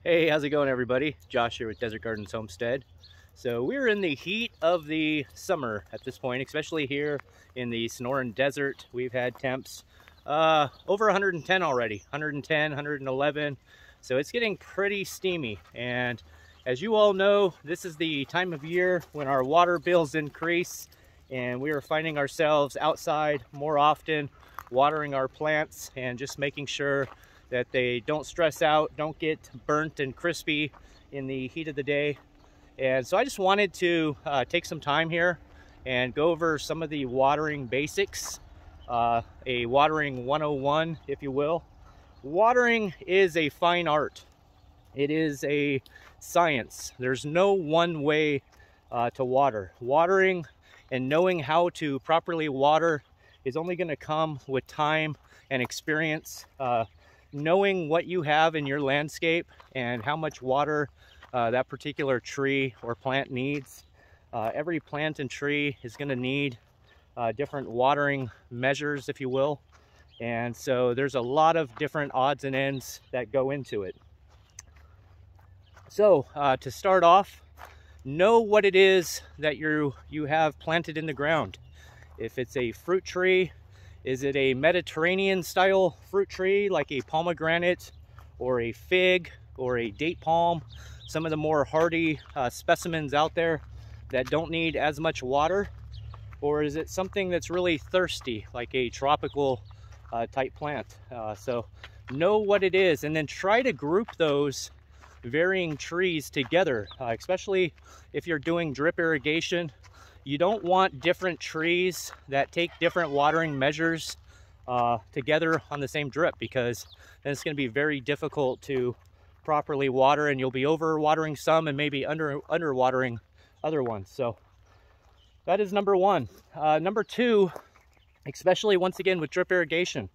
Hey, how's it going, everybody? Josh here with Desert Gardens Homestead. So we're in the heat of the summer at this point, especially here in the Sonoran Desert. We've had temps over 110 already, 110, 111. So it's getting pretty steamy. And as you all know, this is the time of year when our water bills increase, and we are finding ourselves outside more often, watering our plants and just making sure that they don't stress out, don't get burnt and crispy in the heat of the day. And so I just wanted to take some time here and go over some of the watering basics, a watering 101, if you will. Watering is a fine art. It is a science. There's no one way to water. Watering and knowing how to properly water is only going to come with time and experience. Knowing what you have in your landscape and how much water that particular tree or plant needs. Every plant and tree is going to need different watering measures, if you will. And so there's a lot of different odds and ends that go into it. So to start off, know what it is that you have planted in the ground. If it's a fruit tree, is it a Mediterranean style fruit tree like a pomegranate or a fig or a date palm? Some of the more hardy specimens out there that don't need as much water. Or is it something that's really thirsty like a tropical type plant? So know what it is, and then try to group those varying trees together, especially if you're doing drip irrigation. You don't want different trees that take different watering measures together on the same drip, because then it's going to be very difficult to properly water, and you'll be over watering some and maybe under watering other ones. So that is number one. Number two, especially once again with drip irrigation,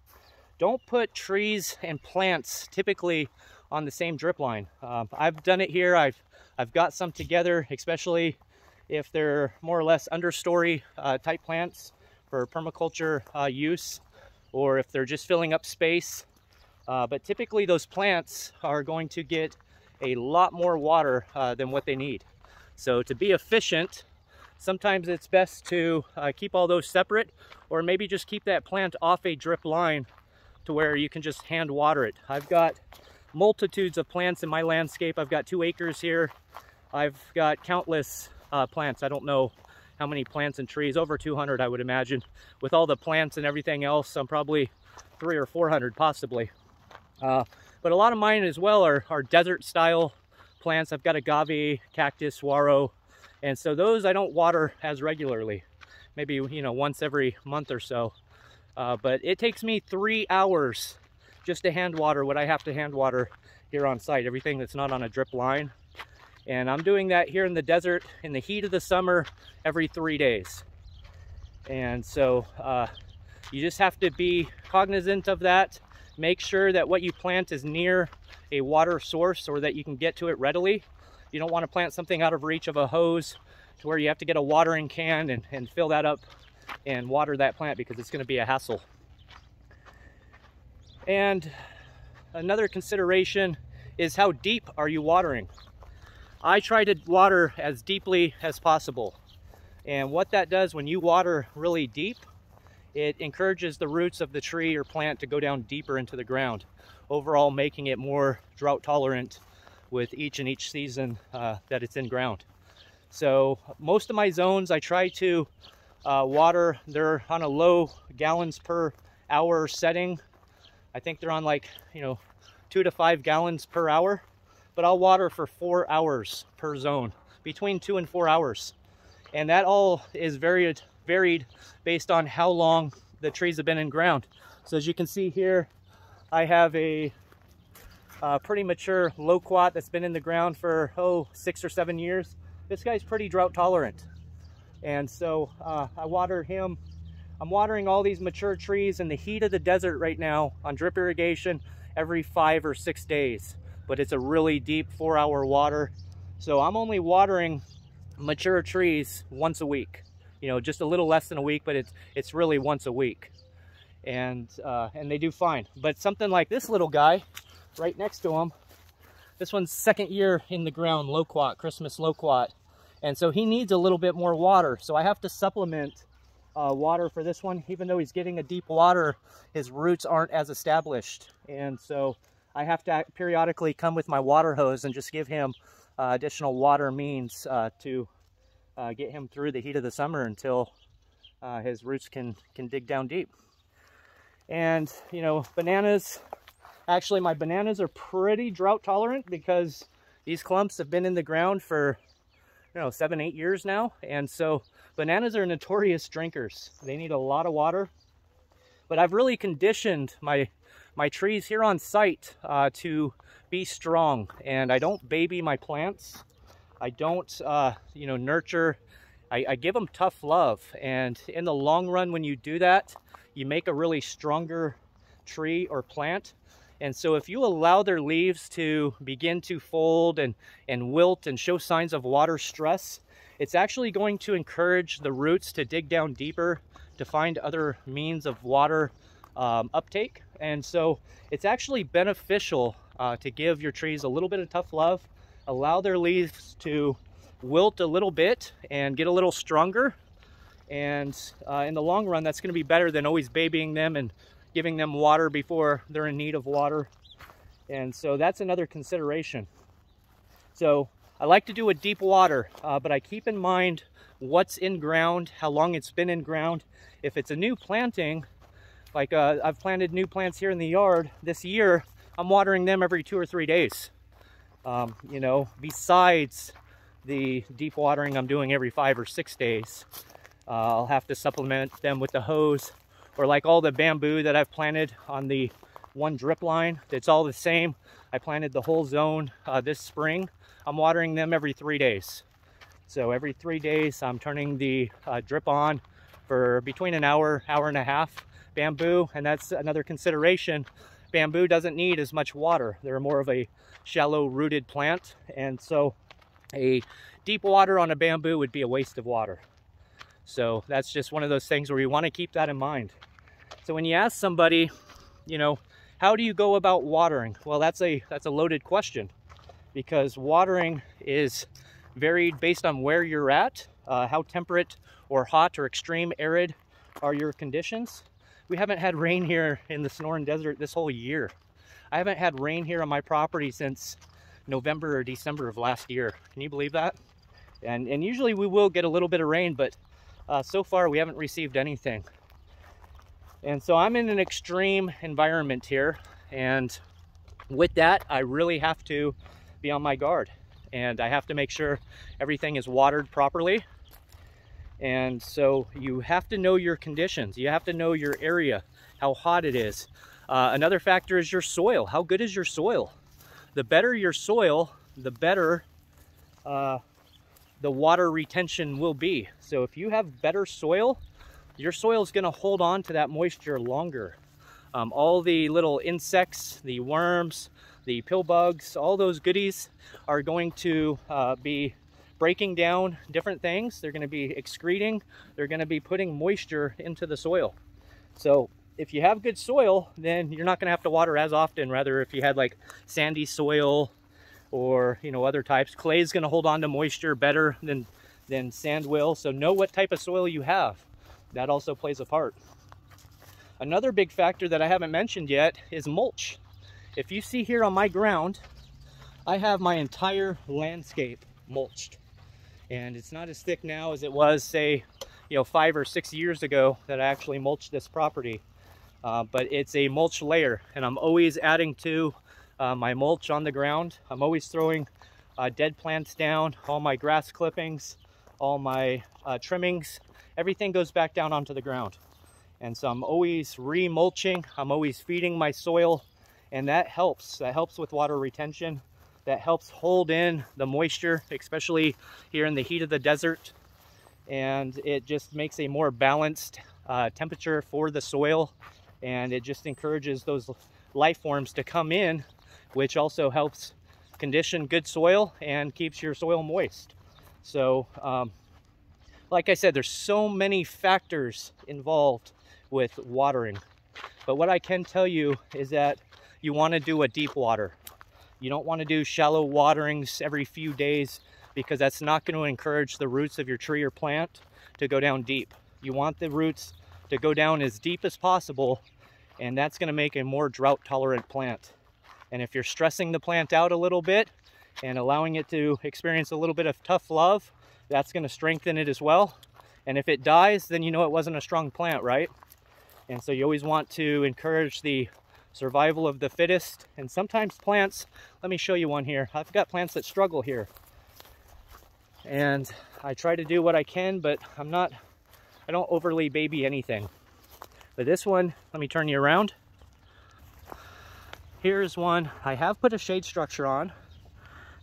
don't put trees and plants typically on the same drip line. I've done it here. I've got some together, especially if they're more or less understory type plants for permaculture use, or if they're just filling up space. But typically those plants are going to get a lot more water than what they need. So to be efficient, sometimes it's best to keep all those separate, or maybe just keep that plant off a drip line to where you can just hand water it. I've got multitudes of plants in my landscape. I've got 2 acres here. I've got countless plants. I don't know how many plants and trees, over 200 I would imagine. With all the plants and everything else, I'm probably 300 or 400 possibly. But a lot of mine as well are desert style plants. I've got agave, cactus, saguaro, and so those I don't water as regularly, maybe once every month or so. But it takes me 3 hours just to hand water what I have to hand water here on site, everything that's not on a drip line. And I'm doing that here in the desert in the heat of the summer every 3 days. And so you just have to be cognizant of that. Make sure that what you plant is near a water source, or that you can get to it readily. You don't want to plant something out of reach of a hose to where you have to get a watering can and fill that up and water that plant, because it's going to be a hassle. And another consideration is, how deep are you watering? I try to water as deeply as possible. And what that does when you water really deep, it encourages the roots of the tree or plant to go down deeper into the ground, overall making it more drought tolerant with each season that it's in ground. So most of my zones I try to water, they're on a low gallons per hour setting. I think they're on like 2 to 5 gallons per hour. But I'll water for 4 hours per zone, between 2 and 4 hours. And that all is varied based on how long the trees have been in ground. So as you can see here, I have a pretty mature loquat that's been in the ground for 6 or 7 years. This guy's pretty drought tolerant. And so I water him. I'm watering all these mature trees in the heat of the desert right now on drip irrigation every 5 or 6 days. But it's a really deep 4-hour water. So I'm only watering mature trees once a week. Just a little less than a week, but it's really once a week. And they do fine. But something like this little guy right next to him, This one's second year in the ground, loquat, Christmas loquat. And so he needs a little bit more water. So I have to supplement water for this one. Even though he's getting a deep water, his roots aren't as established. And so I have to periodically come with my water hose and just give him additional water means to get him through the heat of the summer until his roots can dig down deep. And, you know, bananas, actually my bananas are pretty drought tolerant because these clumps have been in the ground for, you know, 7-8 years now. And so bananas are notorious drinkers. They need a lot of water. But I've really conditioned my trees here on site to be strong. And I don't baby my plants. I don't, you know, nurture. I give them tough love. And in the long run, when you do that, you make a really stronger tree or plant. And so if you allow their leaves to begin to fold and wilt and show signs of water stress, it's actually going to encourage the roots to dig down deeper to find other means of water uptake. And so it's actually beneficial to give your trees a little bit of tough love, allow their leaves to wilt a little bit and get a little stronger. And in the long run, that's going to be better than always babying them and giving them water before they're in need of water. And so that's another consideration. So I like to do a deep water, but I keep in mind what's in ground, how long it's been in ground. If it's a new planting, like I've planted new plants here in the yard this year, I'm watering them every 2 or 3 days. You know, besides the deep watering I'm doing every 5 or 6 days. I'll have to supplement them with the hose, or like all the bamboo that I've planted on the one drip line. It's all the same. I planted the whole zone this spring. I'm watering them every 3 days. So every 3 days I'm turning the drip on for between an hour, hour and a half. Bamboo, and that's another consideration. Bamboo doesn't need as much water. They're more of a shallow rooted plant. And so a deep water on a bamboo would be a waste of water. So that's just one of those things where you want to keep that in mind. So when you ask somebody, you know, how do you go about watering? Well, that's a loaded question, because watering is varied based on where you're at, how temperate or hot or extreme arid are your conditions. We haven't had rain here in the Sonoran Desert this whole year. I haven't had rain here on my property since November or December of last year. Can you believe that? And usually we will get a little bit of rain, but so far we haven't received anything. And so I'm in an extreme environment here, and with that I really have to be on my guard, and I have to make sure everything is watered properly. And so you have to know your conditions, you have to know your area, how hot it is. Another factor is your soil. How good is your soil? The better your soil, the better the water retention will be. So if you have better soil, your soil is going to hold on to that moisture longer. All the little insects, the worms, the pill bugs, all those goodies are going to be breaking down different things. They're going to be excreting. They're going to be putting moisture into the soil. So if you have good soil, then you're not going to have to water as often. Rather, if you had like sandy soil or, you know, other types, clay is going to hold on to moisture better than sand will. So know what type of soil you have. That also plays a part. Another big factor that I haven't mentioned yet is mulch. If you see here on my ground, I have my entire landscape mulched. And it's not as thick now as it was, say, you know, 5 or 6 years ago that I actually mulched this property. But it's a mulch layer, and I'm always adding to my mulch on the ground. I'm always throwing dead plants down, all my grass clippings, all my trimmings, everything goes back down onto the ground. And so I'm always re-mulching, I'm always feeding my soil, and that helps. That helps with water retention. That helps hold in the moisture, especially here in the heat of the desert. And it just makes a more balanced temperature for the soil, and it just encourages those life forms to come in, which also helps condition good soil and keeps your soil moist. So like I said, there's so many factors involved with watering, but what I can tell you is that you want to do a deep water. You don't want to do shallow waterings every few days, because that's not going to encourage the roots of your tree or plant to go down deep. You want the roots to go down as deep as possible, and that's going to make a more drought tolerant plant. And if you're stressing the plant out a little bit and allowing it to experience a little bit of tough love, that's going to strengthen it as well. And if it dies, then you know it wasn't a strong plant, right? And so you always want to encourage the survival of the fittest. And sometimes plants, let me show you one here. I've got plants that struggle here. And I try to do what I can, but I don't overly baby anything. But this one, let me turn you around. Here's one I have put a shade structure on.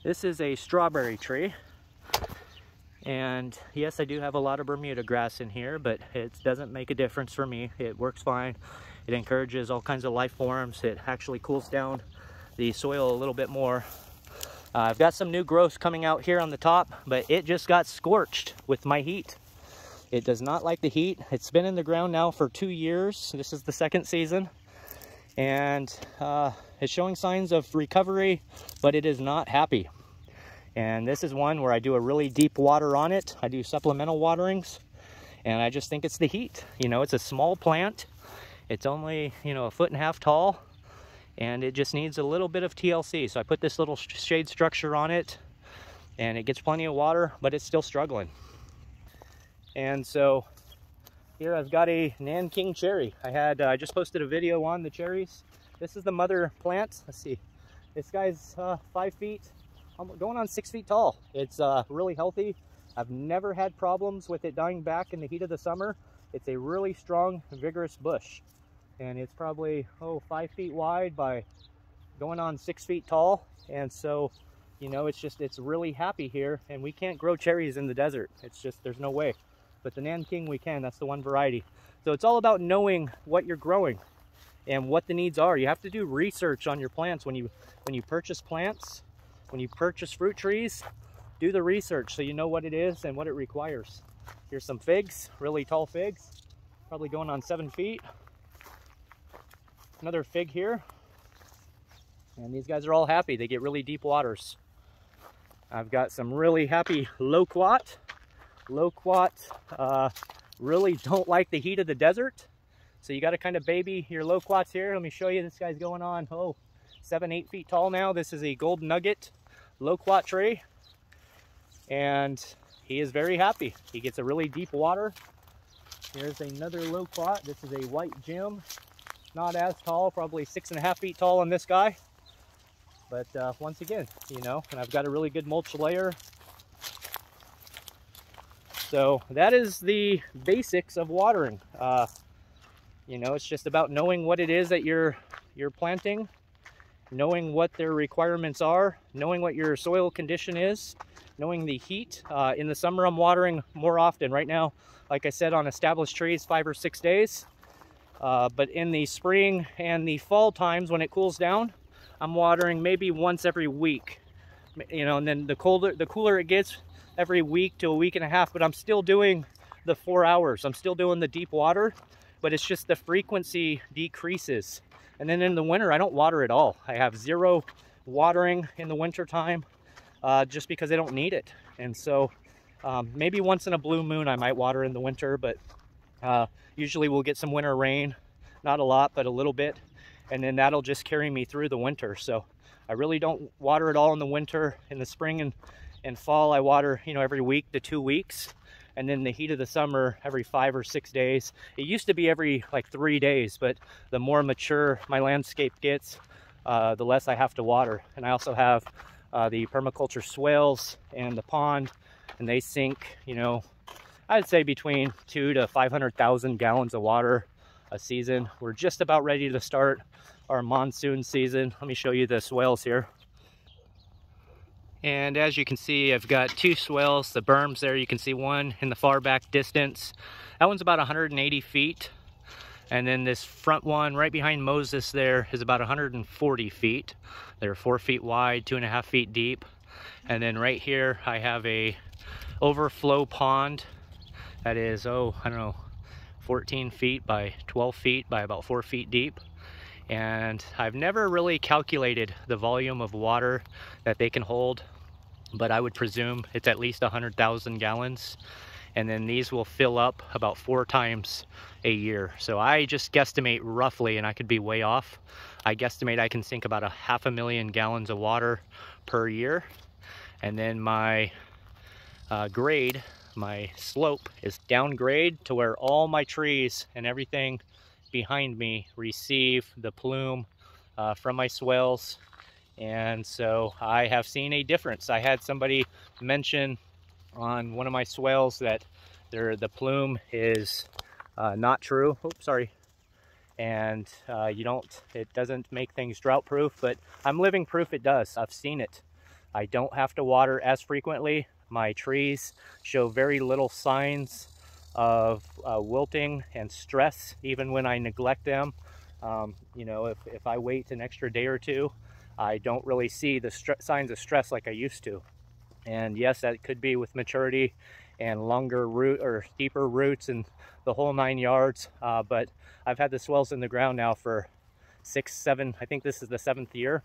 This is a strawberry tree. And yes, I do have a lot of Bermuda grass in here, but it doesn't make a difference for me. It works fine. It encourages all kinds of life forms. It actually cools down the soil a little bit more. I've got some new growth coming out here on the top, but it just got scorched with my heat. It does not like the heat. It's been in the ground now for 2 years. This is the second season. And it's showing signs of recovery, but it is not happy. And this is one where I do a really deep water on it. I do supplemental waterings, and I just think it's the heat. You know, it's a small plant. It's only, you know, 1.5 feet tall, and it just needs a little bit of TLC. So I put this little shade structure on it, and it gets plenty of water, but it's still struggling. And so here I've got a Nanking cherry. I just posted a video on the cherries. This is the mother plant. Let's see. This guy's 5 feet. I'm going on 6 feet tall. It's really healthy. I've never had problems with it dying back in the heat of the summer. It's a really strong, vigorous bush. And it's probably, 5 feet wide by going on 6 feet tall. And so, you know, it's really happy here. And we can't grow cherries in the desert. It's just, there's no way. But the Nanking we can. That's the one variety. So it's all about knowing what you're growing and what the needs are. You have to do research on your plants when you purchase plants. When you purchase fruit trees, do the research so you know what it is and what it requires. Here's some figs, really tall figs, probably going on 7 feet. Another fig here. And these guys are all happy. They get really deep waters. I've got some really happy loquat. Loquat really don't like the heat of the desert. So you got to kind of baby your loquats here. Let me show you. This guy's going on, 7, 8 feet tall now. This is a gold nugget loquat tree, and he is very happy. He gets a really deep water. Here's another loquat. This is a white gem, not as tall, probably 6.5 feet tall on this guy, but once again, you know, and I've got a really good mulch layer. So that is the basics of watering. You know, it's just about knowing what it is that you're planting, knowing what their requirements are, knowing what your soil condition is, knowing the heat. In the summer, I'm watering more often. Right now, like I said, on established trees, 5 or 6 days. But in the spring and the fall times when it cools down, I'm watering maybe once every week. You know, and then the cooler it gets, every week to a week and a half. But I'm still doing the 4 hours. I'm still doing the deep water, but it's just the frequency decreases. And then in the winter, I don't water at all. I have 0 watering in the winter time, just because I don't need it. And so maybe once in a blue moon, I might water in the winter, but usually we'll get some winter rain, not a lot, but a little bit. And then that'll just carry me through the winter. So I really don't water at all in the winter. In the spring and fall, I water, you know, every week to 2 weeks. And then the heat of the summer, every 5 or 6 days. It used to be every like 3 days, but the more mature my landscape gets, the less I have to water. And I also have the permaculture swales and the pond, and they sink, you know, I'd say between 200,000 to 500,000 gallons of water a season. We're just about ready to start our monsoon season. Let me show you the swales here. And as you can see, I've got 2 swales, the berms there. You can see one in the far back distance. That one's about 180 feet. And then this front one right behind Moses there is about 140 feet. They're 4 feet wide, 2.5 feet deep. And then right here, I have a overflow pond that is, I don't know, 14 feet by 12 feet by about 4 feet deep. And I've never really calculated the volume of water that they can hold, but I would presume it's at least 100,000 gallons. And then these will fill up about 4 times a year. So I just guesstimate roughly, and I could be way off, I guesstimate I can sink about 500,000 gallons of water per year. And then my grade, my slope is downgrade to where all my trees and everything behind me receive the plume from my swales. And so I have seen a difference. I had somebody mention on one of my swales that the plume is not true. Oops, sorry. And it doesn't make things drought proof, but I'm living proof it does. I've seen it. I don't have to water as frequently. My trees show very little signs of wilting and stress, even when I neglect them. You know, if I wait an extra day or two, I don't really see the signs of stress like I used to. And yes, that could be with maturity and longer root or deeper roots and the whole 9 yards. But I've had the swales in the ground now for 6, 7, I think this is the 7th year,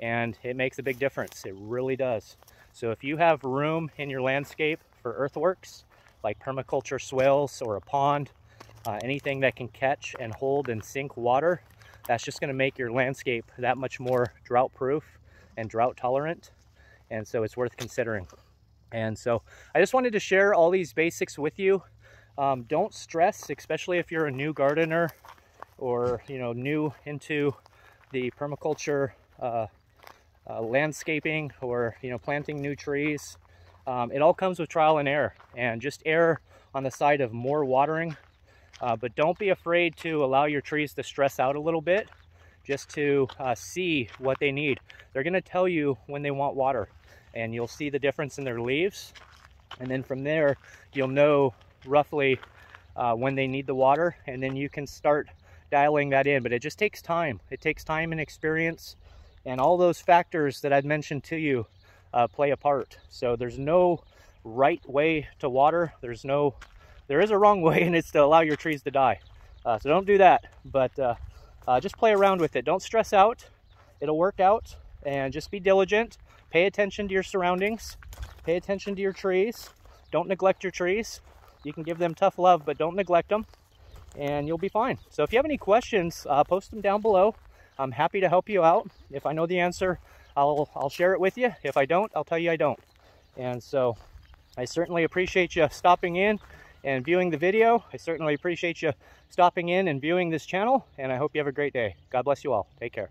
and it makes a big difference. It really does. So if you have room in your landscape for earthworks, like permaculture swales or a pond, anything that can catch and hold and sink water, that's just going to make your landscape that much more drought proof and drought tolerant. And so it's worth considering. And so I just wanted to share all these basics with you. Don't stress, especially if you're a new gardener or, you know, new into the permaculture landscaping, or, you know, planting new trees. It all comes with trial and error, and just err on the side of more watering. But don't be afraid to allow your trees to stress out a little bit, just to see what they need. They're going to tell you when they want water, and you'll see the difference in their leaves. And then from there, you'll know roughly when they need the water, and then you can start dialing that in. But it just takes time. It takes time and experience, and all those factors that I've mentioned to you play a part. So there's no right way to water. There is a wrong way, and it's to allow your trees to die. So don't do that, but just play around with it. Don't stress out. It'll work out, and just be diligent. Pay attention to your surroundings. Pay attention to your trees. Don't neglect your trees. You can give them tough love, but don't neglect them, and you'll be fine. So if you have any questions, post them down below. I'm happy to help you out. If I know the answer, I'll share it with you. If I don't, I'll tell you I don't. And so I certainly appreciate you stopping in and viewing the video. I certainly appreciate you stopping in and viewing this channel, and I hope you have a great day. God bless you all. Take care.